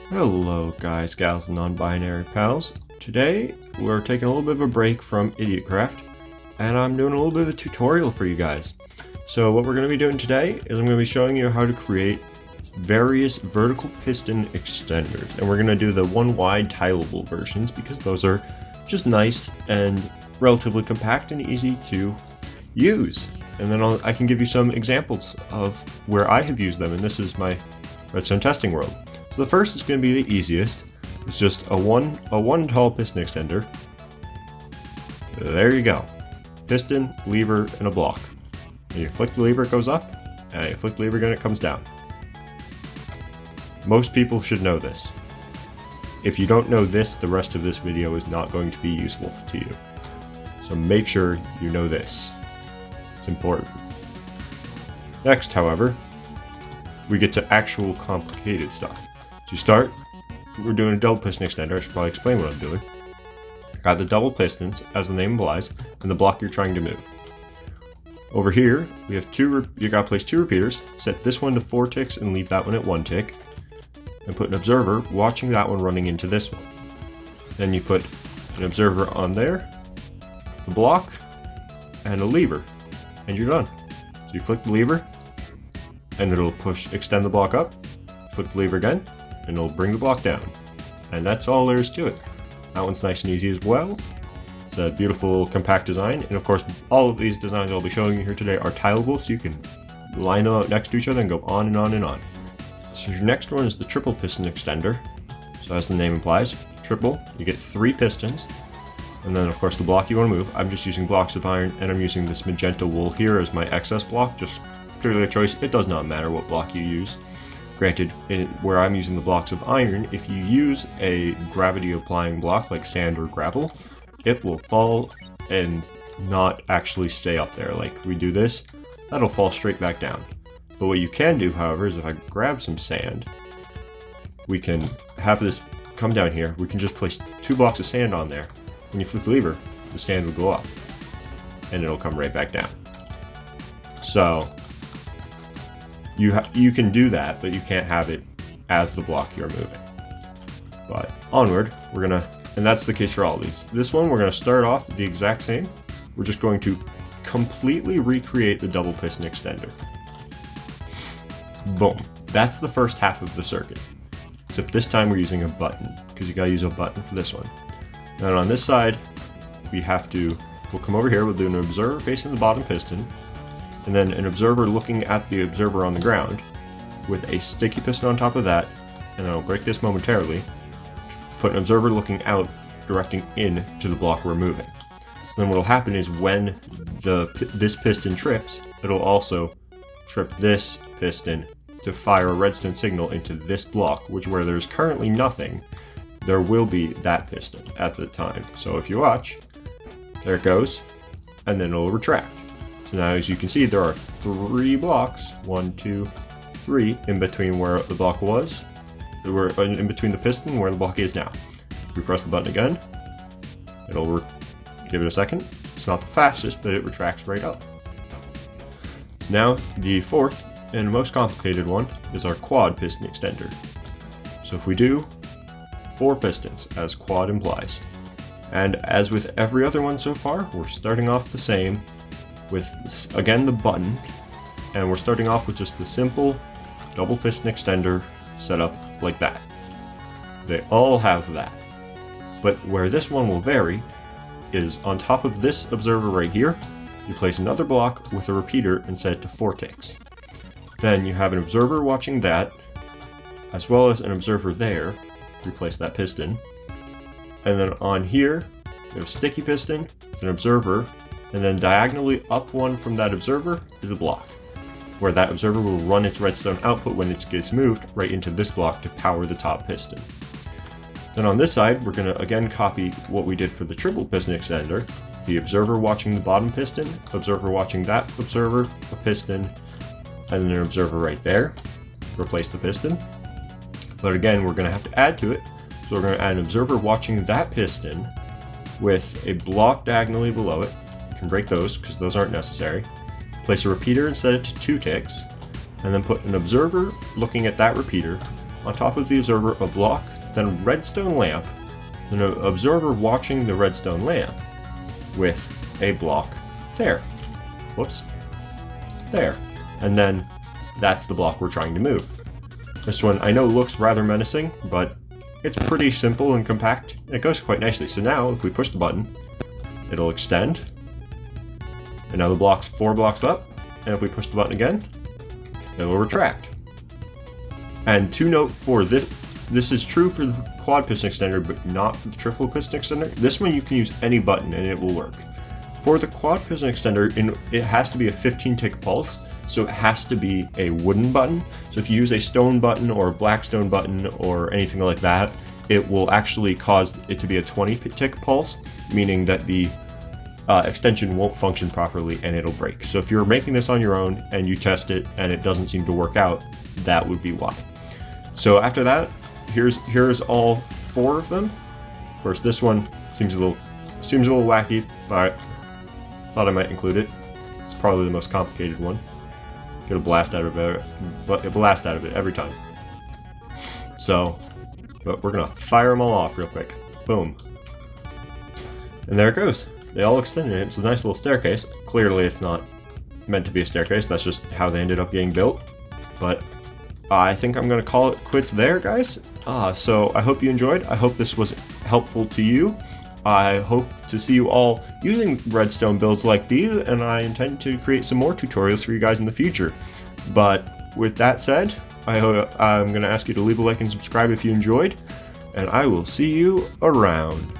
Hello guys, gals, and non-binary pals. Today we're taking a little bit of a break from IdiotCraft and I'm doing a little bit of a tutorial for you guys. So what we're going to be doing today is I'm going to be showing you how to create various vertical piston extenders, and we're going to do the one wide tileable versions because those are just nice and relatively compact and easy to use. And then I can give you some examples of where I have used them, and this is my redstone testing world. So the first is going to be the easiest. It's just a one tall piston extender. There you go. Piston, lever, and a block. And you flick the lever, it goes up, and you flick the lever again, it comes down. Most people should know this. If you don't know this, the rest of this video is not going to be useful to you. So make sure you know this. It's important. Next, however, we get to actual complicated stuff. To start, we're doing a double piston extender. I should probably explain what I'm doing. Got the double pistons, as the name implies, and the block you're trying to move. Over here, we have you gotta place two repeaters, set this one to 4 ticks and leave that one at 1 tick, and put an observer watching that one running into this one. Then you put an observer on there, the block, and a lever, and you're done. So you flick the lever, and it'll extend the block up, flick the lever again, and it'll bring the block down. And that's all there is to it. That one's nice and easy as well. It's a beautiful compact design, and of course all of these designs I'll be showing you here today are tileable, so you can line them out next to each other and go on and on and on. So your next one is the triple piston extender. So as the name implies, triple, you get 3 pistons, and then of course the block you want to move. I'm just using blocks of iron, and I'm using this magenta wool here as my excess block, just purely a choice. It does not matter what block you use. Granted, where I'm using the blocks of iron, if you use a gravity applying block like sand or gravel, it will fall and not actually stay up there. Like we do this, that'll fall straight back down. But what you can do, however, is if I grab some sand, we can have this come down here. We can just place 2 blocks of sand on there. When you flick the lever, the sand will go up and it'll come right back down. So you can do that, but you can't have it as the block you're moving. But onward, and that's the case for all of these. This one, we're gonna start off the exact same. We're just going to completely recreate the double piston extender. Boom. That's the first half of the circuit. Except this time we're using a button, because you gotta use a button for this one. Then on this side, we'll come over here, we'll do an observer facing the bottom piston, and then an observer looking at the observer on the ground with a sticky piston on top of that, and then I'll break this momentarily, put an observer looking out, directing in to the block we're moving. So then what will happen is when this piston trips, it'll also trip this piston to fire a redstone signal into this block, where there's currently nothing, there will be that piston at the time. So if you watch, there it goes, and then it'll retract. So now, as you can see, there are 3 blocks, 1, 2, 3, in between where the block was, in between the piston where the block is now. If we press the button again, it'll give it a second. It's not the fastest, but it retracts right up. So now, the fourth and most complicated one is our quad piston extender. So if we do 4 pistons, as quad implies, and as with every other one so far, we're starting off the same, with, again, the button, and we're starting off with just the simple double piston extender setup like that. They all have that. But where this one will vary is on top of this observer right here, you place another block with a repeater and set it to 4 ticks. Then you have an observer watching that, as well as an observer there, replace that piston. And then on here, you have a sticky piston with an observer, and then diagonally up one from that observer is a block, where that observer will run its redstone output when it gets moved right into this block to power the top piston. Then on this side, we're going to again copy what we did for the triple piston extender, the observer watching the bottom piston, observer watching that observer, a piston, and then an observer right there, replace the piston. But again, we're going to have to add to it, so we're going to add an observer watching that piston with a block diagonally below it. You can break those because those aren't necessary. Place a repeater and set it to 2 ticks, and then put an observer looking at that repeater on top of the observer a block, then a redstone lamp, then an observer watching the redstone lamp with a block there. Whoops. There. And then that's the block we're trying to move. This one I know looks rather menacing, but it's pretty simple and compact, and it goes quite nicely. So now if we push the button, it'll extend, and now the block's 4 blocks up, and if we push the button again, it'll retract. And to note for this is true for the quad piston extender, but not for the triple piston extender. This one you can use any button and it will work. For the quad piston extender, it has to be a 15-tick pulse, so it has to be a wooden button. So if you use a stone button or a black stone button or anything like that, it will actually cause it to be a 20-tick pulse, meaning that the extension won't function properly and it'll break. So if you're making this on your own and you test it and it doesn't seem to work out, that would be why. So after that, here's all 4 of them. Of course, this one seems a little wacky, but I thought I might include it. It's probably the most complicated one. Get a blast out of it every time. So, but we're gonna fire them all off real quick. Boom. And there it goes. They all extended. It's a nice little staircase. Clearly, it's not meant to be a staircase. That's just how they ended up getting built. But I think I'm going to call it quits there, guys. So I hope you enjoyed. I hope this was helpful to you. I hope to see you all using redstone builds like these, and I intend to create some more tutorials for you guys in the future. But with that said, I'm going to ask you to leave a like and subscribe if you enjoyed, and I will see you around.